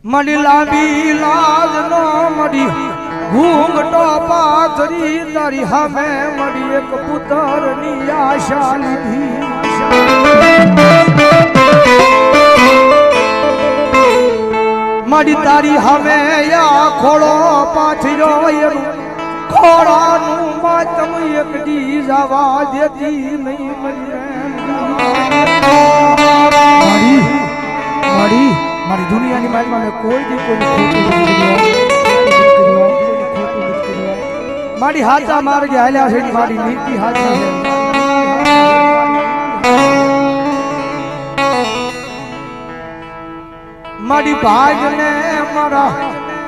મડી લાંબી લાજ નો મડી ઘૂંઘટો પાથરી તારી સામે મડી એક પુત્ર ની આશા લીધી મડી તારી સામે યા ખોળો પાથર્યો એનું ખોળાનું માતમ એકડી જવા દેતી નહીં મળી મારી દુનિયાની માલમાં મેં કોઈ દી કોઈ મારી હાથા માર્ગે હાલ્યા છે મારી નીતિ હાથા છે મારી ભાગને મારા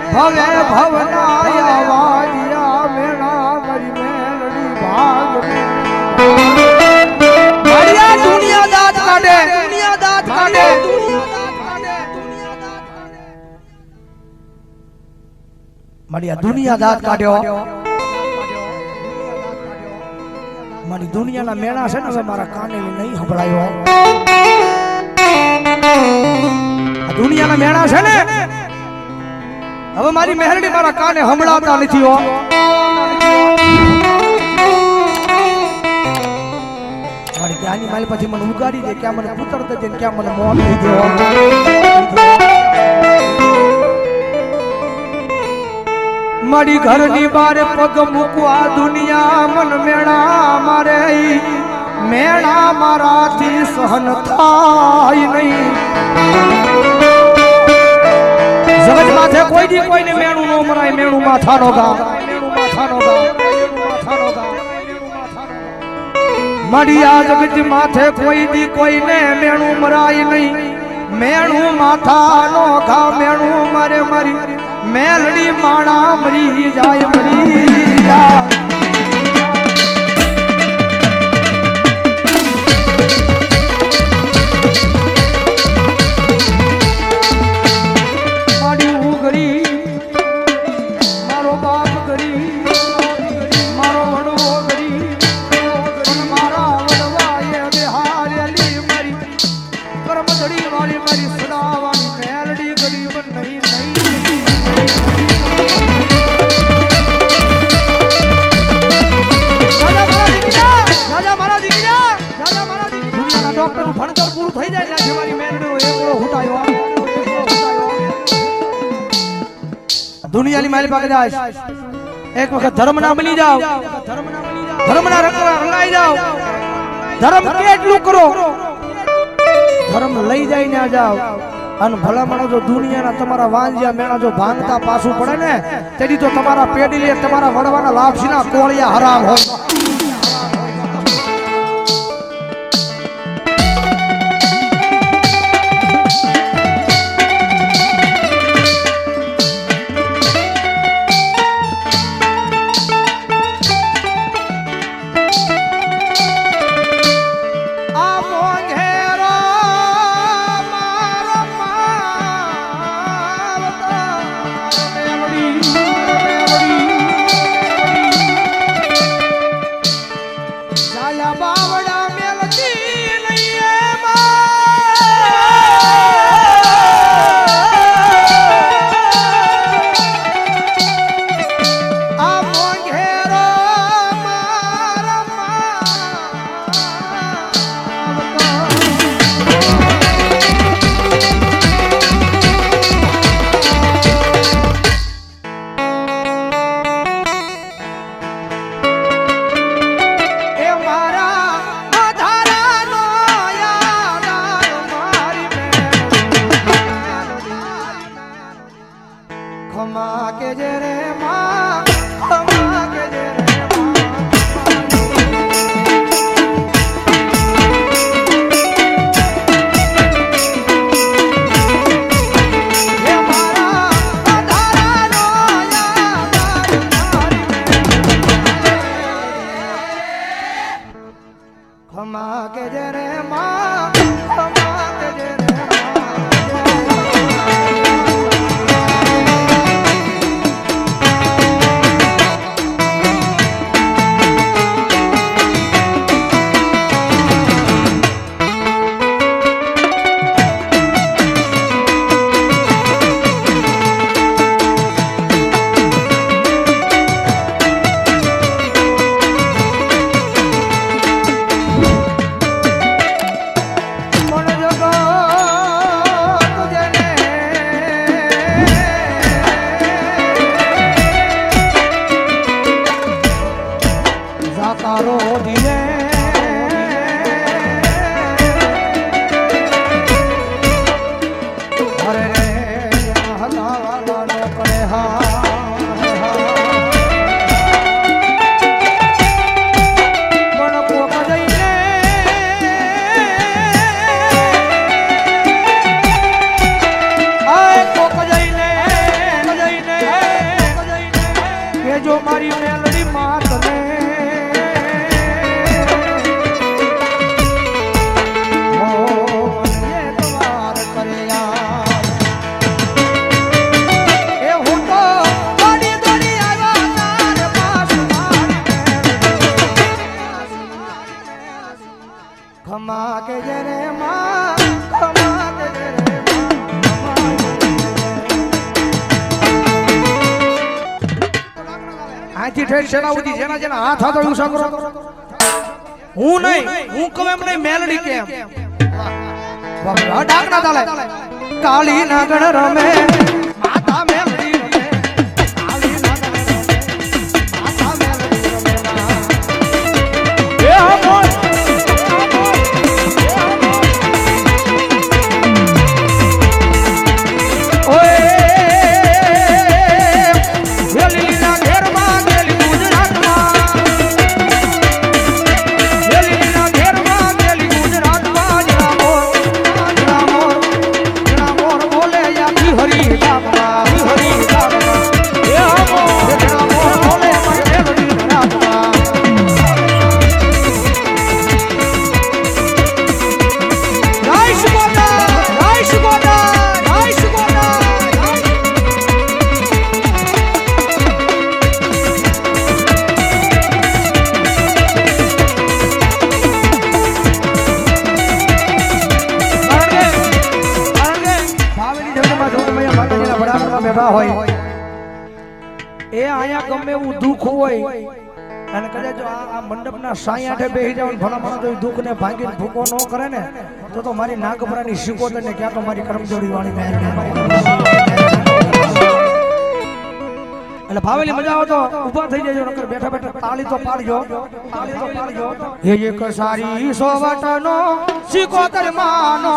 ભવે ભવના વાજિયા મેણા મારી મેલડી ભાગ મારી આ દુનિયા દાંત કાઢે મારી આ દુનિયા દાંત કાઢ્યો મારી દુનિયાના મેણા છે ને હવે મારા કાને નહીં સંભળાયો આ દુનિયાના મેણા છે ને હવે મારી મહેરડી મારા કાને સંભળાતા નથી હો મારી ત્યાંની માલ પછી મને ઉગાડી દે ક્યાં મને પુત્ર દે ક્યાં મને મોત થઈ ગયો મારી ઘરની બારે પગ મૂકવા દુનિયા મન મેણા મારે મેણા મારાથી સહન થાય નહીં જગત માથે કોઈ દી કોઈને મેણું નો મરાય મેણું માથાનો ગા મારી આ જગત માથે કોઈ દી કોઈને મેણું મરાય નહીં મેણું માથાનો ઘા મેણું મારે મારી મેલડી માણા મરી જાય મારી ઉગરી મારો બાપ ગરી મારો વડવો ગરી મારા વડવાએ બિહારેલી મારી કરમદડી વાળી મારી સદાવાની મેલડી ગરીબ નહીં ડોક્ટર ભણતર પૂરું થઈ જાય ને મારી મેરડો એકલો હુટાયો દુનિયાની મારી પાસે જાય એક વખત ધર્મ ના બની જાવ ધર્મ ના રંગાઈ જાવ ધર્મ કેટલું કરો ધર્મ લઈ જાય ને જાવ અને ભલામણો જો દુનિયાના તમારા વાંજિયા મેણા જો ભાંગતા પાછું પડે ને તેથી તો તમારા પેડી લે તમારા વડવાના લાપસીના કોળિયા હરામ હોય દાવાનો કરે હા જો મારી મેલડી માં તને એક વાર કર્યા એ હું તો દોડી દોડી આવ્યા તાર પાસ ખમા કે જરે માં ખમા કે જરે આથી ઠેર સેના ઉધી જેના જેના હાથ હાથ એવું સાંભળો હું નહીં હું કહું એમ નહીં મેલડી કેમ વાહ ડાકના ચાલે કાળી નાગણ રમે માતા મેલડી રમે કાળી નાગણ રમે માતા મેલડી રમે એ મોર ઓય વેલીના ઘેરમાં હોય એ આયા ગમે એવું દુઃખ હોય અને કદાચ આ મંડપના સાયાઠે બેહી જાવ ભલા માણસ જો દુઃખ ને ભાંગીને ભૂકો ન કરે ને તો મારી નાગપરાની શિકોતર ને ક્યાં તો મારી કરમજોડી વાળી મહેર એટલે ભાવેલી મજા આવે તો ઊભા થઈ જજો નકર બેઠા બેઠા તાળી તો પાડજો હે એક સારી સોવટનો શિકોતર માનો